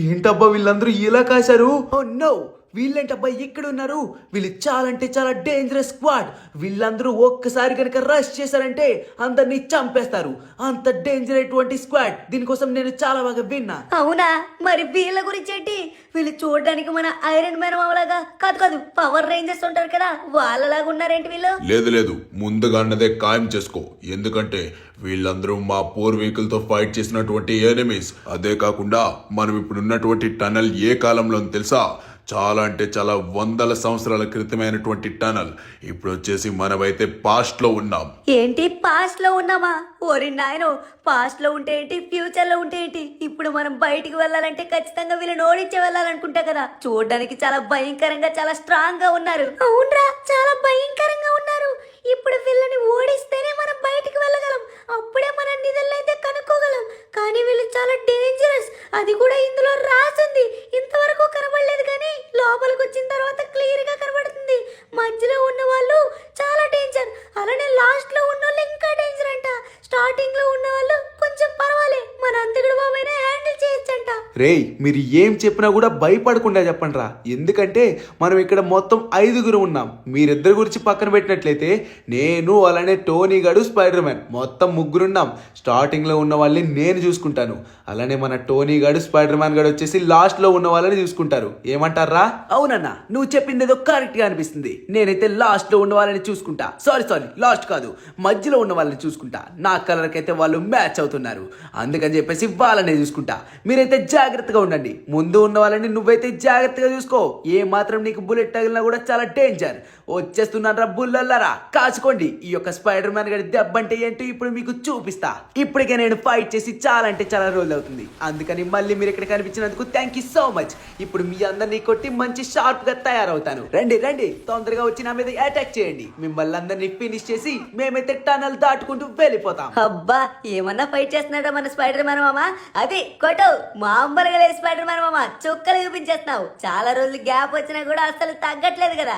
ఏంటబ్బా వీళ్ళందరూ ఇలా కాశారు? ఓ నో, వీళ్ళేంటబ్బా ఇక్కడ ఉన్నారు? వీళ్ళు చాలా అంటే చాలా డేంజరస్ స్క్వాడ్. వీళ్ళందరూ ఒక్కసారి కనుక రష్ చేశారంటే అందరినీ చంపేస్తారు. అంత డేంజర్ అయినటువంటి స్క్వాడ్. దీనికోసం నేను చాలా బాగా విన్నా. అవునా, మరి వీళ్ళ గురించి ఏంటి? వీళ్ళు చూడడానికి మన ఐరన్ మ్యాన్ మామలాగా కాదు పవర్ రేంజర్స్ ఉంటారు కదా, వాళ్ళలాగా ఉన్నారేంటి వీళ్ళు? లేదు, ముందుగా అన్నదే ఖాయం చేసుకో. ఎందుకంటే వీళ్ళందరూ మా పూర్వీకులతో ఫైట్ చేసినటువంటి ఎనిమీస్. అదే కాకుండా మనం ఇప్పుడు ఉన్నటువంటి టనల్ ఏ కాలంలో తెలుసా? చాలా అంటే చాలా వందల సంవత్సరాల క్రితమైనటువంటి టనల్. ఇప్పుడు వచ్చేసి మనమైతే పాస్ట్ లో ఉన్నాం. ఏంటి పాస్ట్ లో ఉన్నామా? ఓరి నాయనో, పాస్ట్ లో ఉంటే ఏంటి, ఫ్యూచర్ లో ఉంటే ఏంటి? ఇప్పుడు మనం బయటికి వెళ్ళాలంటే ఖచ్చితంగా వీళ్ళని ఓడించే వెళ్ళాలనుకుంటా కదా. చూడడానికి చాలా భయంకరంగా చాలా స్ట్రాంగ్ గా ఉన్నారు. అవునరా, చాలా భయంకరంగా ఉన్నారు. ఇప్పుడు వీళ్ళని ఓడిస్తేనే మనం బయటికి వెళ్ళగలం. అప్పుడే మన నిధులను అయితే కనుక్కోగలం. కానీ వీళ్ళు చాలా డేంజరస్. అది కూడా ఇందులో రాసింది. ఇంతవరకు కనబడలేదు కానీ లోపలికి వచ్చిన తర్వాత క్లియర్ గా కనబడుతుంది. మధ్యలో ఉన్న వాళ్ళు చాలా డేంజర్. అలానే లాస్ట్ లో ఉన్న వాళ్ళు ఇంకా డేంజర్ అంట. స్టార్టింగ్ లో ఉన్న వాళ్ళు కొంచెం పర్వాలే, మన అంతకుడు బాబైనా హ్యాండిల్ చేయొచ్చంట. రేయ్, మీరు ఏం చెప్పినా కూడా భయపడకుండా చెప్పండి రా. ఎందుకంటే మనం ఇక్కడ మొత్తం 5గురు ఉన్నాం. మీరిద్దరి గురించి పక్కన పెట్టినట్లయితే నేను, అలానే టోనీ గడు, స్పైడర్ మ్యాన్ మొత్తం 3గురున్నాం. స్టార్టింగ్ లో ఉన్న వాళ్ళని నేను చూసుకుంటాను. అలానే మన టోనీ గడు, స్పైడర్ మ్యాన్ గడు వచ్చేసి లాస్ట్ లో ఉన్న వాళ్ళని చూసుకుంటారు. ఏమంటారా? అవునన్నా, నువ్వు చెప్పింది ఏదో కరెక్ట్ గా అనిపిస్తుంది. నేనైతే లాస్ట్ లో ఉన్న వాళ్ళని చూసుకుంటా. సారీ లాస్ట్ కాదు, మధ్యలో ఉన్న వాళ్ళని చూసుకుంటా. నా కలర్ కైతే వాళ్ళు మ్యాచ్ అవుతున్నారు. అందుకని చెప్పేసి వాళ్ళనే చూసుకుంటా. మీరైతే జాగ్రత్తగా ఉండండి. ముందు ఉన్న వాళ్ళని నువ్వైతే జాగ్రత్తగా చూసుకో. ఏ మాత్రం నీకు బుల్లెట్ తగిలినా కూడా చాలా డేంజర్. వచ్చేస్తున్నారా బుల్లల్లారా, కాచుకోండి. ఈ యొక్క స్పైడర్ మ్యాన్ గడి దెబ్బ అంటే ఏంటో ఇప్పుడు మీకు చూపిస్తా. ఇప్పటికే నేను ఫైట్ చేసి చాలా అంటే చాలా రోజులు అవుతుంది. అందుకని మళ్ళీ మీరు ఇక్కడ కనిపించినందుకు థ్యాంక్ యూ సో మచ్. ఇప్పుడు మీ అందరినీ కొట్టి మంచి షార్ప్ గా తయారవుతాను. రండి, తొందరగా వచ్చి నా మీద అటాక్ చేయండి. మిమ్మల్ని అందరినీ ఫినిష్ చేసి మేమైతే టనల్ దాటుకుంటూ వెళ్ళిపోతాం. అబ్బా, ఏమన్నా ఫైట్ చేస్తున్నాడా మన స్పైడర్ మ్యాన్ మామ? అది కొట్టు, మాంబరగా లేదు స్పైడర్ మ్యాన్ మామ. చుక్కలు చూపించేస్తున్నావు. చాలా రోజులు గ్యాప్ వచ్చినా కూడా అసలు తగ్గట్లేదు కదా.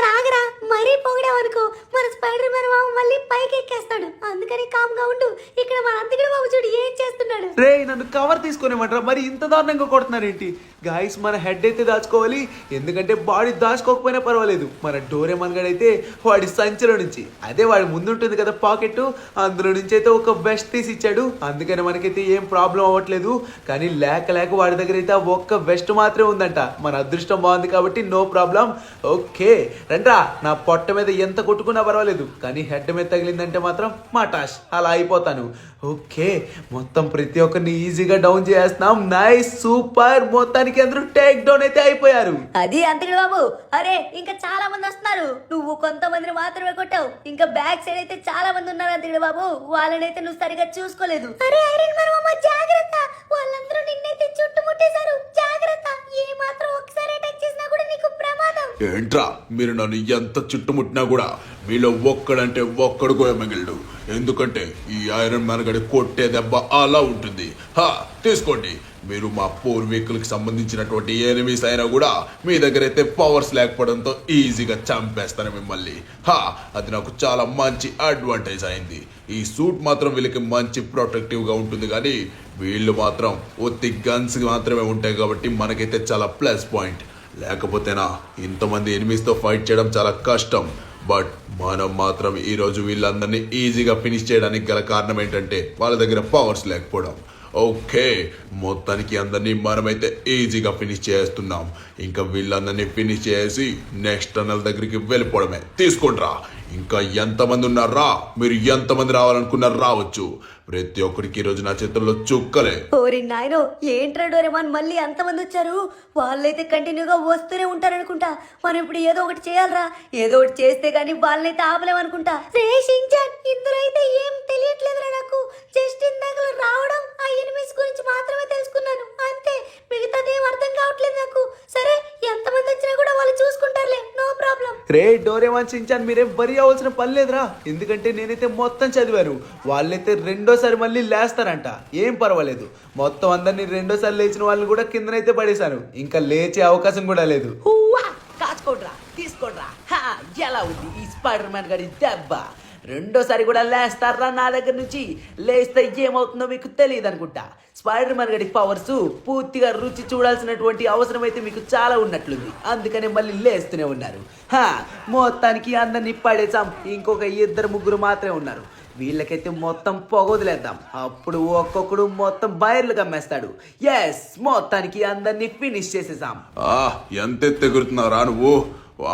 ఆగరా, మరీ పొగిడావనుకో మన స్పైడర్ మ్యాన్ మామ మళ్ళీ పైకి ఎక్కేస్తాడు. అందుకని కామ్ గా ఉండు. ఇక్కడ మన అంతకుడు బాబు చూడు ఏం చేస్తున్నాడు. రే, నన్ను కవర్ తీసుకునేమంటారా? మరి ఇంత దారుణంగా కొడుతున్నారేంటి? గాయస్, మన హెడ్ అయితే దాచుకోవాలి. ఎందుకంటే బాడీ దాచుకోకపోయినా పర్వాలేదు. మన డోరేమాన్ గడైతే వాడి సంచిలో నుంచి, అదే వాడి ముందు ఉంటుంది కదా పాకెట్, అందులో నుంచి అయితే ఒక వెస్ట్ తీసి ఇచ్చాడు. అందుకని మనకైతే ఏం ప్రాబ్లం అవ్వట్లేదు. కానీ లేక వాడి దగ్గర అయితే ఒక్క వెస్ట్ మాత్రమే ఉందంట. మన అదృష్టం బాగుంది కాబట్టి నో ప్రాబ్లం. ఓకే రండ్రా, నా పొట్ట మీద ఎంత కొట్టుకున్నా పర్వాలేదు. కానీ హెడ్ మీద తగిలిందంటే మాత్రం మాటాష్ అలా అయిపోతాను. ఓకే, మొత్తం ప్రతి ఒక్కరిని ఈజీగా డౌన్ చేస్తున్నాం. Nice, super. మొత్తానికి అందరూ టేక్ డౌన్ అయితే అయిపోయారు. అది అంతకుడు బాబు. అరే, ఇంకా చాలా మంది వస్తున్నారు. నువ్వు కొంతమందిని మాత్రమే కొట్టావు. ఇంకా బ్యాక్ సైడ్ అయితే చాలా మంది ఉన్నారు అంతకుడు బాబు. వాళ్ళనైతే నువ్వు సరిగా చూసుకోలేదు. అరే ఐరన్ మ్యాన్ మామ, జాగ్రత్త. వాళ్ళందరూ నిన్నైతే చుట్టుముట్టేశారు. జాగ్రత్త, ఏ మాత్రం ఒకసారి అటాక్ చేసినా కూడా నీకు ప్రమాదం. ఏంట్రా, మీరు నన్ను ఎంత చుట్టుముట్టినా కూడా మీలో ఒక్కడంటే ఒక్కడు కూడా మిగిలడు. ఎందుకంటే ఈ ఐరన్ మ్యాన్ గడి కొట్టే దెబ్బ అలా ఉంటుంది. తీసుకోండి. మీరు మా పూర్వీకులకు సంబంధించినటువంటి ఎనిమీస్ అయినా కూడా మీ దగ్గర అయితే పవర్స్ లేకపోవడంతో ఈజీగా చంపేస్తాను మిమ్మల్ని. అది నాకు చాలా మంచి అడ్వాంటేజ్ అయింది. ఈ సూట్ మాత్రం వీళ్ళకి మంచి ప్రొటెక్టివ్ గా ఉంటుంది. కానీ వీళ్ళు మాత్రం ఒత్తి గన్స్ మాత్రమే ఉంటాయి కాబట్టి మనకైతే చాలా ప్లస్ పాయింట్. లేకపోతేనా ఇంతమంది ఎనిమీస్తో ఫైట్ చేయడం చాలా కష్టం. బట్ మనం మాత్రం ఈరోజు వీళ్ళందరినీ ఈజీగా ఫినిష్ చేయడానికి గల కారణం ఏంటంటే వాళ్ళ దగ్గర పవర్స్ లేకపోవడం. ఓకే, మొత్తానికి అందరినీ మనమైతే ఈజీగా ఫినిష్ చేస్తున్నాం. ఇంకా వీళ్ళందరినీ ఫినిష్ చేసి నెక్స్ట్ టనల్ దగ్గరికి వెళ్ళిపోవడమే. తీసుకుంట్రా. ఇంకా ఎంతమంది ఉన్నారా? మీరు ఎంతమంది రావాలనుకున్నారు రావచ్చు. ప్రతి ఒక్కరికి ఈరోజు నా చేతుల్లో చుక్కలే. ఓరి నాయనో, ఏంట్రా డోరేమాన్ మళ్ళీ అంతమంది వచ్చారు? వాళ్ళైతే కంటిన్యూగా వస్తూనే ఉంటారనుకుంటా. మనం ఇప్పుడు ఏదో ఒకటి చేయాలరా. ఏదో ఒకటి చేస్తే గానీ వాళ్ళనైతే ఆపలేమనుకుంటా. రే షించాన్, ఇందులో అయితే ఏం తెలియట్లేదురా నాకు. జస్ట్ ఇందాక రావడం, ఆ ఎనిమిస్ గురించి మాత్రమే తెలుసుకున్నాను అంతే. మిగతాది ఏం అర్థం కావట్లేదు నాకు. సరే, ఎంతమంది వచ్చినా కూడా వాళ్ళు చూసుకుంటారులే, నో ప్రాబ్లం. రే డోరేమాన్ షించాన్, మీరేం వరి అవ్వాల్సిన పని లేదురా. ఎందుకంటే నేనైతే మొత్తం చదివాను. వాళ్ళైతే రెండోసారి మళ్ళీ లేస్తారంట. ఏం పర్వాలేదు. మొత్తం అందరినీ రెండోసారి లేచిన వాళ్ళని కూడా కిందనైతే పడేశాను. ఇంకా లేచే అవకాశం కూడా లేదు. కాచుకోడ్రా, తీసుకోడ్రా. ఎలా ఉంది ఈ స్పైడర్ మ్యాన్ గారి దెబ్బ? రెండోసారి కూడా లేస్తారా నా దగ్గర నుంచి? లేస్తే ఏమవుతుందో మీకు తెలియదు అనుకుంటా. స్పైడర్ మ్యాన్ గడి పవర్స్ పూర్తిగా రుచి చూడాల్సినటువంటి అవసరం అయితే మీకు చాలా ఉన్నట్లుంది. అందుకనే మళ్ళీ లేస్తూనే ఉన్నారు. మొత్తానికి అందరినీ పడేసాం. ఇంకొక 2-3 మాత్రమే ఉన్నారు. వీళ్ళకైతే మొత్తం పొగొదిలేద్దాం. అప్పుడు ఒక్కొక్కడు మొత్తం బయర్లు కమ్మేస్తాడు. ఎస్, మొత్తానికి అందరినీ ఫినిష్ చేసేసాం. ఎంత ఎగురుతున్నారా నువ్వు?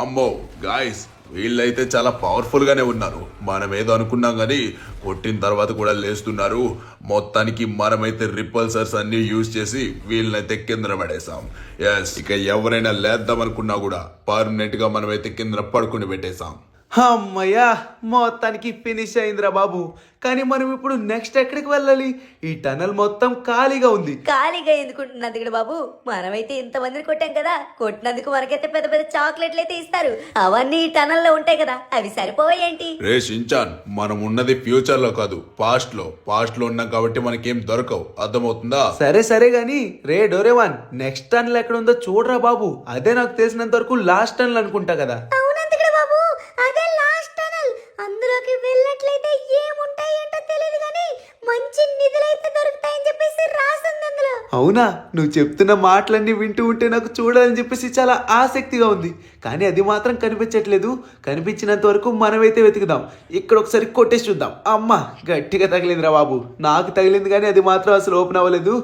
అమ్మో గాయస్, వీళ్ళైతే చాలా పవర్ఫుల్ గానే ఉన్నారు. మనం ఏదో అనుకున్నాం కానీ కొట్టిన తర్వాత కూడా లేస్తున్నారు. మొత్తానికి మనమైతే రిపల్సర్స్ అన్ని యూజ్ చేసి వీళ్ళనైతే కింద పడేసాం. ఎస్, ఇక ఎవరైనా లేద్దాం అనుకున్నా కూడా పర్మనెంట్ గా మనమైతే కింద పడుకుని పెట్టేసాం. అమ్మయ్యా, మొత్తానికి ఫినిష్ అయిందిరా బాబు. కానీ మనం ఇప్పుడు నెక్స్ట్ ఎక్కడికి వెళ్ళాలి? ఈ టనల్ మొత్తం ఖాళీగా ఉంది. ఖాళీగా ఎందుకుంటున్నది ఇక్కడ బాబు? మనమైతే ఇంతమందిని కొట్టాం కదా. కొట్టినందుకు మనకైతే పెద్ద పెద్ద చాక్లెట్లు అయితే ఇస్తారు. అవన్నీ ఈ టనల్ లో ఉంటాయి కదా, అవి సరిపోయేంటి? రే షించాన్, మనం ఉన్నది ఫ్యూచర్ లో కాదు, పాస్ట్ లో. పాస్ట్ లో ఉన్నాం కాబట్టి మనకేం దొరకవు. అర్థమవుతుందా? సరే గాని రే డోరేమాన్, నెక్స్ట్ టనల్ ఎక్కడ ఉందో చూడరా బాబు. అదే నాకు తెలిసినంత వరకు లాస్ట్ టనల్ అనుకుంటా కదా. అవునంతకడ బాబు, అదే లాస్ట్ టనల్. అందులోకి వెళ్ళినట్లయితే ఏముంటాయి ఏంటో తెలియదు కానీ మంచి నిధులైతే దొరుకుతాయని చెప్పేసి రాసింది అందులో. అవునా? నువ్వు చెప్తున్న మాటలన్నీ వింటూ ఉంటే నాకు చూడాలని చెప్పేసి చాలా ఆసక్తిగా ఉంది. కానీ అది మాత్రం కనిపించట్లేదు. కనిపించినంత వరకు మనమైతే వెతుకుదాం. ఇక్కడ ఒకసారి కొట్టేసి చూద్దాం. అమ్మా, గట్టిగా తగిలిందిరా బాబు. నాకు తగిలింది కానీ అది మాత్రం అసలు ఓపెన్ అవ్వలేదు.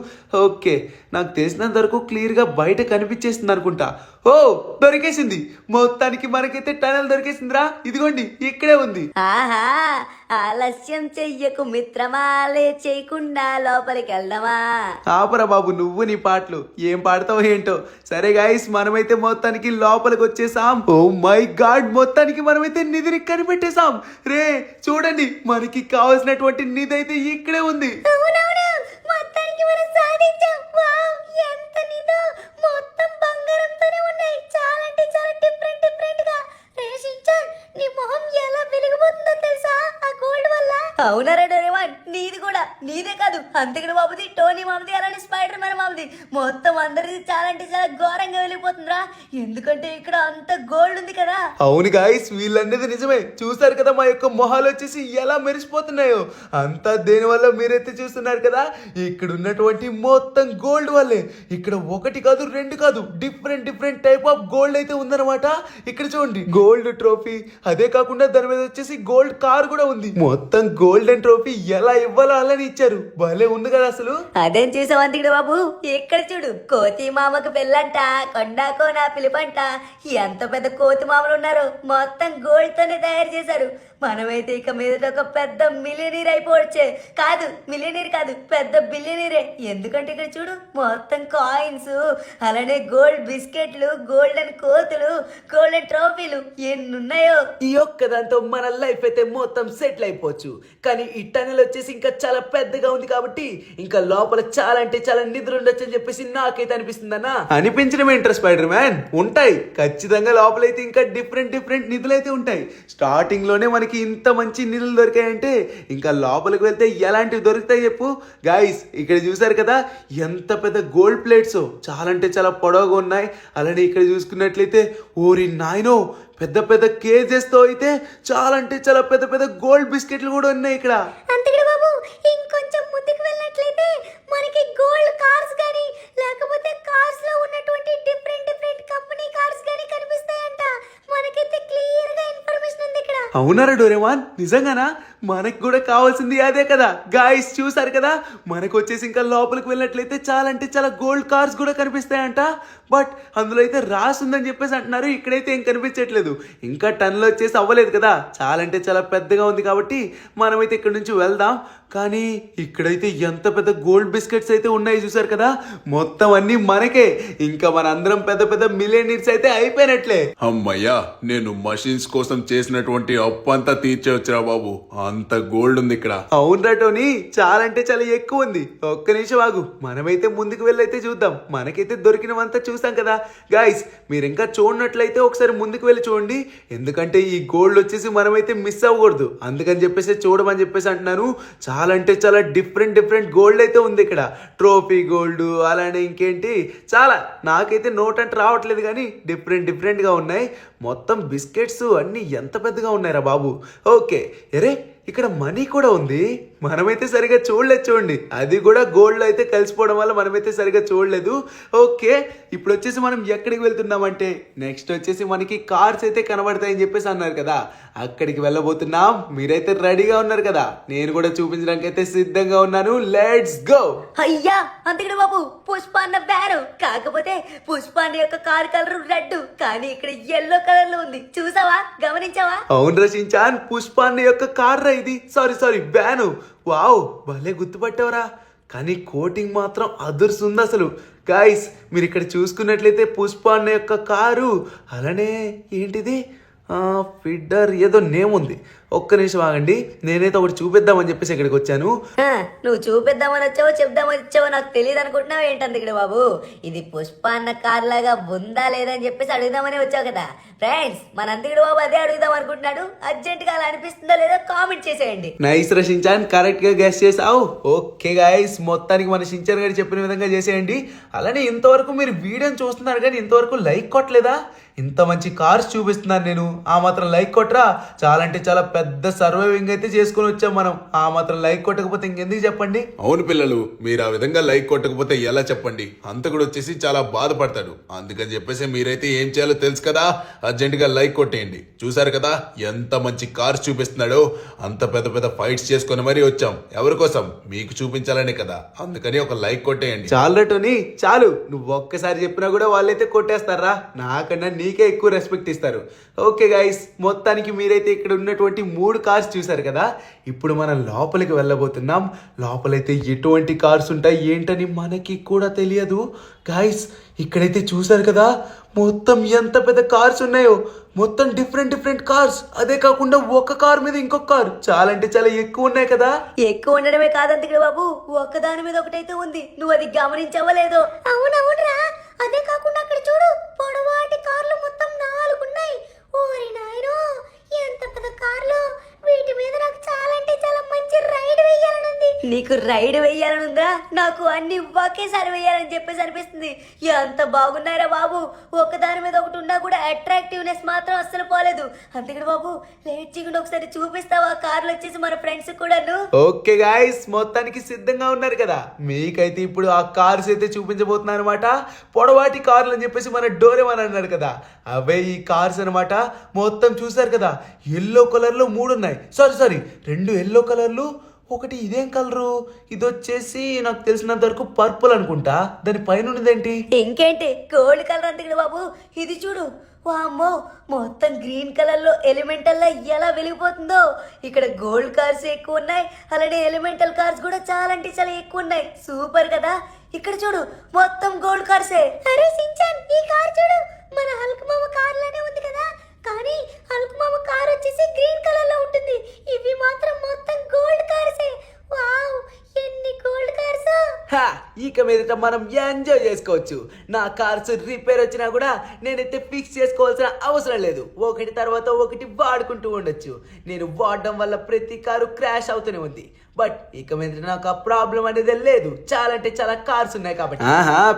ఓకే, నాకు తెలిసినంత వరకు క్లియర్గా బయట కనిపించేస్తుంది అనుకుంటా. ఓ, దొరికేసింది. మొత్తానికి మనకైతే టనల్ దొరికేసిందిరా. ఇదిగోండి, ఇక్కడే ఉంది. ఆహా, ఆలస్యం చెయ్యకు మిత్రమా, లే చేయకుండా లోపలికి వెళ్దామా? ఆపరా బాబు, నువ్వు నీ పాటలు ఏం పాడతావు ఏంటో. సరే గాయస్, మనమైతే మొత్తానికి లోపలికి వచ్చేసాం. ఓ మై గాడ్, మొత్తానికి మనమైతే నిధిని కనిపెట్టేసాం. రే చూడండి, మనకి కావాల్సినటువంటి నిధి అయితే ఇక్కడే ఉంది. అవునవును, మొత్తానికి మనం సాధించాం. వావ్, ఎంత నిధో! మొత్తం బంగారంతోనే ఉన్నాయి. చాలా అంటే చాలా డిఫరెంట్ గా. రే షించాన్, నీ మొహం ఎలా వెలిగిపోతుందో తెలుసా ఆ గోల్డ్ వల్ల? అవునరా డోరేమాన్, నీది కూడా. నీదే కాదు, అంతకుడు బాబుది, టోనీ మామది, అలానే స్పైడర్ మ్యాన్ మామది, మొత్తం అందరిది చాలా అంటే చాలా ఘోరంగా వెళ్ళిపోతుందిరా. ఎందుకంటే ఇక్కడ అంత గోల్డ్ ఉంది కదా. అవును గాయస్, వీళ్ళనేది నిజమే. చూసారు కదా మా యొక్క మొహాలు వచ్చేసి ఎలా మెరిసిపోతున్నాయో. అంతా దేని వల్ల మీరైతే చూస్తున్నారు కదా. ఇక్కడ ఉన్నటువంటి మొత్తం గోల్డ్ వల్లే. ఇక్కడ 1 కాదు 2 కాదు, డిఫరెంట్ టైప్ ఆఫ్ గోల్డ్ అయితే ఉందన్నమాట. ఇక్కడ చూడండి, గోల్డ్ ట్రోఫీ, అదే కాకుండా దాని మీద వచ్చేసి గోల్డ్ కార్ కూడా ఉంది. మొత్తం గోల్డెన్ ట్రోఫీ ఎలా ఇవ్వాలో అలానే ఇచ్చారు. భలే ఉంది కదా అసలు. అదేం చేసావు అంతకుడు బాబు? ఎక్కడ చూడు, కోతి మామకు పెళ్ళంట, కొండాకో నా పిలుపంట. ఎంత పెద్ద కోతి మామలు ఉన్నారు. మొత్తం గోల్డ్ తోనే తయారు చేశారు. మనమైతే ఇక మీద ఒక పెద్ద మిలియనీర్ అయిపోవచ్చే. కాదు, మిలియనీర్ కాదు, పెద్ద బిలియనీరే. ఎందుకంటే ఇక్కడ చూడు, మొత్తం కాయిన్స్, అలానే గోల్డ్ బిస్కెట్లు, గోల్డెన్ కోతులు, గోల్డెన్ ట్రోఫీలు ఎన్నున్నాయో. ఈ ఒక్క దాంతో మన లైఫ్ అయితే మొత్తం సెటిల్ అయిపోవచ్చు. కానీ ఈ టనల్ వచ్చేసి ఇంకా చాలా పెద్దగా ఉంది కాబట్టి ఇంకా లోపల చాలా అంటే చాలా నిధులు ఉండొచ్చు అని చెప్పేసి నాకైతే అనిపిస్తుందన్నా. అనిపించడం ఏంట్రా స్పైడర్ మ్యాన్? ఉంటాయి ఖచ్చితంగా. లోపలైతే ఇంకా డిఫరెంట్ నిధులు అయితే ఉంటాయి. స్టార్టింగ్ లోనే మనకి ఇంత మంచి నిధులు దొరికాయంటే ఇంకా లోపలికి వెళ్తే ఎలాంటివి దొరుకుతాయి చెప్పు. గాయస్, ఇక్కడ చూసారు కదా ఎంత పెద్ద గోల్డ్ ప్లేట్స్, చాలా అంటే చాలా పొడవుగా ఉన్నాయి. అలానే ఇక్కడ చూసుకున్నట్లయితే ఓరి నాయనో, పెద్ద కేజెస్ తో అయితే చాలా అంటే చాలా పెద్ద గోల్డ్ బిస్కెట్లు కూడా ఉన్నాయి ఇక్కడ. అంతకుడు బాబు, ఇంకొంచెం ముందుకు వెళ్ళినట్లయితే మనకి గోల్డ్ కార్స్ గానీ, లేకపోతే కార్స్ లో ఉన్నటువంటి డిఫరెంట్ కంపెనీ కార్స్ గానీ కనిపిస్తాయంట. మనకైతే క్లియర్ గా ఇన్ఫర్మేషన్ ఉంది ఇక్కడ. అవునారా డోరేమాన్, నిజంగానా? మనకు కూడా కావాల్సింది అదే కదా. గాయస్ చూసారు కదా, మనకు వచ్చేసి ఇంకా లోపలికి వెళ్ళినట్లయితే చాలా అంటే చాలా గోల్డ్ కార్స్ కూడా కనిపిస్తాయంట. బట్ అందులో అయితే రాసుందని చెప్పేసి అంటున్నారు, ఇక్కడైతే ఏం కనిపించట్లేదు. ఇంకా టన్లో వచ్చేసి అవ్వలేదు కదా, చాలా అంటే చాలా పెద్దగా ఉంది కాబట్టి మనమైతే ఇక్కడ నుంచి వెళ్దాం. కానీ ఇక్కడైతే ఎంత పెద్ద గోల్డ్ బిస్కెట్స్ అయితే ఉన్నాయి చూసారు కదా, మొత్తం అన్ని మనకే. ఇంకా మనందరం పెద్ద పెద్ద మిలియనీర్స్ అయితే అయిపోయినట్లే. అమ్మయ్యా, నేను మషిన్స్ కోసం చేసినటువంటి అప్పు అంతా తీర్చేవచ్చురా బాబు. అంత గోల్డ్ ఉంది ఇక్కడ. అవునరా టోనీ, చాలా అంటే చాలా ఎక్కువ ఉంది. ఒక్క నిమిషం ఆగు, మనమైతే ముందుకు వెళ్ళైతే చూద్దాం. మనకైతే దొరికినవంతా చూసాం కదా. గాయస్ మీరు ఇంకా చూడనట్లయితే ఒకసారి ముందుకు వెళ్ళి చూడండి, ఎందుకంటే ఈ గోల్డ్ వచ్చేసి మనమైతే మిస్ అవ్వకూడదు. అందుకని చెప్పేసి చూడమని చెప్పేసి అంటున్నాను. చాలా అంటే చాలా డిఫరెంట్ గోల్డ్ అయితే ఉంది ఇక్కడ. ట్రోఫీ గోల్డ్, అలానే ఇంకేంటి చాలా, నాకైతే నోట్ అంటే రావట్లేదు కానీ డిఫరెంట్గా ఉన్నాయి. మొత్తం బిస్కెట్స్ అన్నీ ఎంత పెద్దగా ఉన్నాయిరా బాబు. ఓకే, ఎరే ఇక్కడ మనీ కూడా ఉంది, మనమైతే సరిగా చూడలేదు. చూడండి, అది కూడా గోల్డ్ అయితే కలిసిపోవడం వల్ల మనమైతే సరిగా చూడలేదు. ఓకే, ఇప్పుడు వచ్చేసి మనం ఎక్కడికి వెళ్తున్నామంటే నెక్స్ట్ వచ్చేసి మనకి కార్స్ అయితే కనబడతాయని చెప్పేసి అన్నారు కదా, అక్కడికి వెళ్ళబోతున్నాం. మీరైతే రెడీగా ఉన్నారు కదా, నేను కూడా చూపించడానికి అయితే సిద్ధంగా ఉన్నాను. Let's go. అయ్యా అంతకడ బాబు, పుష్ప అన్న బ్యారు, కాకపోతే పుష్ప అన్న యొక్క కార్ కలర్ రెడ్, కానీ ఇక్కడ ఎల్లో కలర్ లో ఉంది. చూసావా, గమనించావా? అవును రచించాన్, పుష్పాన్ని యొక్క కార్ రా ఇది. Sorry van. వావ్, భలే గుర్తుపట్టావరా. కానీ కోటింగ్ మాత్రం అదుర్సుంది అసలు. గాయస్ మీరు ఇక్కడ చూసుకున్నట్లయితే పుష్పాన్న యొక్క కారు, అలానే ఏంటిది ఫిడ్డర్ ఏదో నేమ్ ఉంది. ఒక్క నిమిషం ఆగండి, నేనైతే ఒకటి చూపిద్దామని చెప్పేసి ఇక్కడికి వచ్చాను. నువ్వు చూపిద్దామని వచ్చావో చెప్దామని వచ్చావో నాకు తెలియదు అనుకుంటున్నావు ఏంటంది ఇక్కడ బాబు. ఇది పుష్ప అన్న కార్ లాగా ఉందా లేదా అని చెప్పేసి అడుగుదామని వచ్చావు కదా. ఫ్రెండ్స్ మనంతకుడు బాబు అదే అడుగుదాం అనుకుంటున్నాడు. అర్జెంట్ గా అలా అనిపిస్తుందో లేదో కామెంట్ చేసేయండి. నైస్ రా షించాన్, కరెక్ట్ గా గెస్ చేసావు. ఓకే గాయస్, మొత్తానికి మన షించాన్ గారు చెప్పిన విధంగా చేసేయండి. అలానే ఇంతవరకు మీరు వీడియోని చూస్తున్నారు కానీ ఇంతవరకు లైక్ కొట్టలేదా? ఇంత మంచి కార్స్ చూపిస్తున్నాను నేను, ఆ మాత్రం లైక్ కొట్టరా? చాలా అంటే చాలా పెద్ద సర్వైవింగ్ అయితే చేసుకుని వచ్చాం మనం. ఆ మాత్రం లైక్ కొట్టకపోతే ఇంకెందుకు చెప్పండి. అవును పిల్లలు, మీరు ఆ విధంగా లైక్ కొట్టకపోతే ఎలా చెప్పండి? అంతకుడు వచ్చేసి చాలా బాధపడతాడు. అందుకని చెప్పేసి మీరైతే ఏం చేయాలో తెలుసు కదా, అర్జెంట్ గా లైక్ కొట్టేయండి. చూసారు కదా ఎంత మంచి కార్స్ చూపిస్తున్నాడో, అంత పెద్ద ఫైట్స్ చేసుకుని మరీ వచ్చాం. ఎవరి కోసం? మీకు చూపించాలనే కదా, అందుకని ఒక లైక్ కొట్టేయండి. చాలు టోనీ చాలు, నువ్వు ఒక్కసారి చెప్పినా కూడా వాళ్ళైతే కొట్టేస్తారా? నాకన్నా నీకే ఎక్కువ రెస్పెక్ట్ ఇస్తారు. ఓకే గైస్, మొత్తానికి మీరైతే ఇక్కడ ఉన్నటువంటి 3 కార్స్ చూసారు కదా. ఇప్పుడు మనం లోపలికి వెళ్ళబోతున్నాం. లోపలైతే ఎటువంటి కార్స్ ఉంటాయి ఏంటని మనకి కూడా తెలియదు. గైస్ ఇక్కడైతే చూసారు కదా, మొత్తం ఎంత పెద్ద కార్స్ ఉన్నాయో. మొత్తం డిఫరెంట్ కార్స్. అదే కాకుండా ఒక కార్ మీద ఇంకొక కార్, చాలా అంటే చాలా ఎక్కువ ఉన్నాయి కదా. ఎక్కువ ఉండడమే కాదంతకడ బాబు, ఒక్కదాని మీద ఒకటైతే ఉంది. నువ్వు అది గమనించవో లేదో? అవునవునరా, అదే కాకుండా అక్కడ చూడు, పొడవాటి కార్లు మొత్తం 4 ఉన్నాయి. ఓరి నాయనో, ఎంత పెద్ద కార్లు! వీటి మీద నాకు చాలా అంటే చాలా మంచి రైడ్ వేయాలనుంది. నీకు రైడ్ వేయాలనుందా? నాకు అన్ని ఒకేసారి వేయాలని చెప్పేసి అనిపిస్తుంది. ఎంత బాగున్నారా బాబు, ఒకదాని మీద ఒకటి ఉన్నా కూడా అట్రాక్టివ్నెస్ మాత్రం అస్సలు పోలేదు. అందుకని బాబు లేట్ చేయకుండా ఒకసారి చూపిస్తావా కార్లు వచ్చేసి మన ఫ్రెండ్స్ కూడాను? ఓకే గాయస్, మొత్తానికి సిద్ధంగా ఉన్నారు కదా. మీకైతే ఇప్పుడు ఆ కార్స్ అయితే చూపించబోతున్నాను అనమాట. పొడవాటి కార్లు అని చెప్పేసి మన డోరేమాన్ అన్నాడు కదా, అవే ఈ కార్స్ అనమాట. మొత్తం చూసారు కదా, ఎల్లో కలర్ లో 3 ఉన్నాయి. సారీ 2 ఎల్లో కలర్లు, ఒకటి ఇదేం కలరు, ఇది వచ్చేసి నాకు తెలిసినంత వరకు పర్పుల్ అనుకుంటా. దాని పైన ఉన్నదేంటి? ఇంకేంటి, గోల్డ్ కలర్ అంతకడ బాబు. ఇది చూడు, వామ్మో, మొత్తం గ్రీన్ కలర్ లో ఎలిమెంటల్ ఎలా వెలిగిపోతుందో. ఇక్కడ గోల్డ్ కార్స్ ఎక్కువ ఉన్నాయి, అలానే ఎలిమెంటల్ కార్స్ కూడా చాలా అంటే చాలా ఎక్కువ ఉన్నాయి. సూపర్ కదా. ఇక్కడ చూడు, మొత్తం గోల్డ్ కార్సే. అరే సించాన్, ఈ కార్ చూడు, మన హల్క్ మామ కార్ లానే ఉంది కదా, కానీ హల్క్ మామ కార్ వచ్చేసి గ్రీన్ కలర్ లో ఉంటుంది. ఇవి మాత్రం మొత్తం గోల్డ్ కార్సే. వావ్, ఎన్ని గోల్డ్ కార్స్! ఇక మీదట మనం ఎంజాయ్ చేసుకోవచ్చు. నా కార్స్ రిపేర్ వచ్చినా కూడా నేనైతే ఫిక్స్ చేసుకోవాల్సిన అవసరం లేదు. ఒకటి తర్వాత ఒకటి వాడుకుంటూ ఉండొచ్చు. నేను వాడడం వల్ల ప్రతి కారు క్రాష్ అవుతూనే ఉంది. బట్ ఇక మీద నాకు ఆ ప్రాబ్లం అనేది లేదు, చాలా అంటే చాలా కార్స్ ఉన్నాయి కాబట్టి.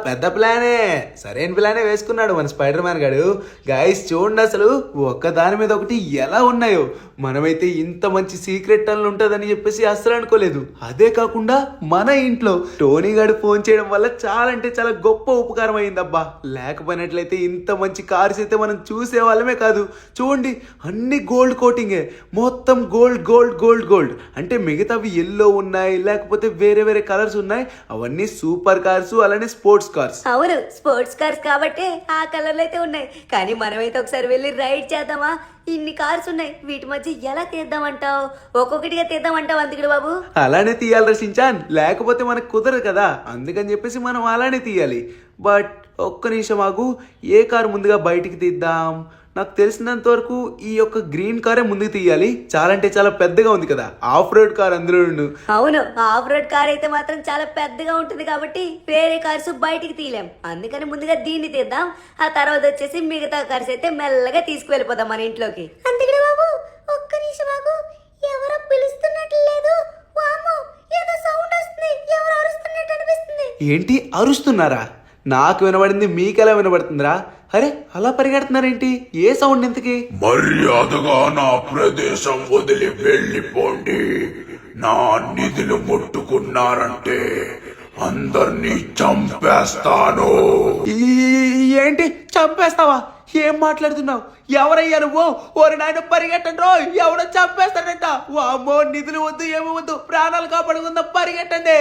పెద్ద ప్లానే, సరైన ప్లానే వేసుకున్నాడు మన స్పైడర్ మ్యాన్ గాడు. గైస్ చూడండి, అసలు ఒక్క దాని మీద ఒకటి ఎలా ఉన్నాయో. మనమైతే ఇంత మంచి సీక్రెట్ టనల్ ఉంటుందని చెప్పేసి అస్సలు అనుకోలేదు. అదే కాకుండా మన ఇంట్లో టోనీ గారు ఫోన్ చేయడం వల్ల చాలా అంటే చాలా గొప్ప ఉపకారం అర్థమైందబ్బా. లేకపోయినట్లయితే ఇంత మంచి కార్స్ అయితే మనం చూసే వాళ్ళమే కాదు. చూడండి, అన్ని గోల్డ్ కోటింగే, మొత్తం గోల్డ్ గోల్డ్ గోల్డ్ గోల్డ్. అంటే మిగతావి ఎల్లో ఉన్నాయి, లేకపోతే వేరే వేరే కలర్స్ ఉన్నాయి. అవన్నీ సూపర్ కార్స్, అలానే స్పోర్ట్స్ కార్స్. అవును, స్పోర్ట్స్ కార్స్ కాబట్టి ఆ కలర్లు అయితే ఉన్నాయి. కానీ మనమైతే ఒకసారి వెళ్ళి రైడ్ చేద్దామా? ఇన్ని కార్స్ ఉన్నాయి, వీటి మధ్య ఎలా తీద్దామంటావు? ఒక్కొక్కటిగా తీద్దామంటావు అందుకడు బాబు? అలానే తీయాలి రచించాన్, లేకపోతే మనకు కుదరదు కదా. అందుకని చెప్పేసి మనం అలానే తీయాలి. బట్ ఒక్క నిమిషం ఆగు, ఏ కారు ముందుగా బయటికి తీద్దాం? నాకు తెలిసినంత వరకు ఈ యొక్క గ్రీన్ కారే ముందుకు తీయాలి. చాలా అంటే చాలా పెద్దగా ఉంది కదా, ఆఫ్ రోడ్ కార్ అందులో. అవును, ఆఫ్ రోడ్ కార్ అయితే మాత్రం చాలా పెద్దగా ఉంటుంది కాబట్టి వేరే కార్స్ బయటికి తీయలేం. అందుకని ముందుగా దీన్ని తీద్దాం. ఆ తర్వాత వచ్చేసి మిగతా కార్స్ అయితే మెల్లగా తీసుకువెళ్ళిపోదాం మన ఇంట్లోకి. అందుకని బాబు ఒక్క నిమిషం ఆగు, ఎవరో పిలుస్తున్నట్లు లేదు. వామ్మో, ఏదో సౌండ్ వస్తుంది, ఎవరు అరుస్తున్నట్టు అనిపిస్తుంది. ఏంటి అరుస్తున్నారా? నాకు వినబడింది, మీకెలా వినబడుతుందిరా? అరే, అలా పరిగెడుతున్నారేంటి? ఏ సౌండ్ ఇంతకి? మర్యాదగా నా ప్రదేశం వదిలి వెళ్ళిపోండి. నా నిధులు ముట్టుకున్నారంటే అందరినీ చంపేస్తాను. ఏంటి చంపేస్తావా? ఏం మాట్లాడుతున్నావు? ఎవరయ్యా నువ్వు? ఓరి నాయన పరిగెట్టండి రో, ఎవడో చంపేస్తాడంట. వామ్మో, నిధులు వద్దు, ఏమి వద్దు, ప్రాణాలు కాపాడుకుందాం, పరిగెట్టండి.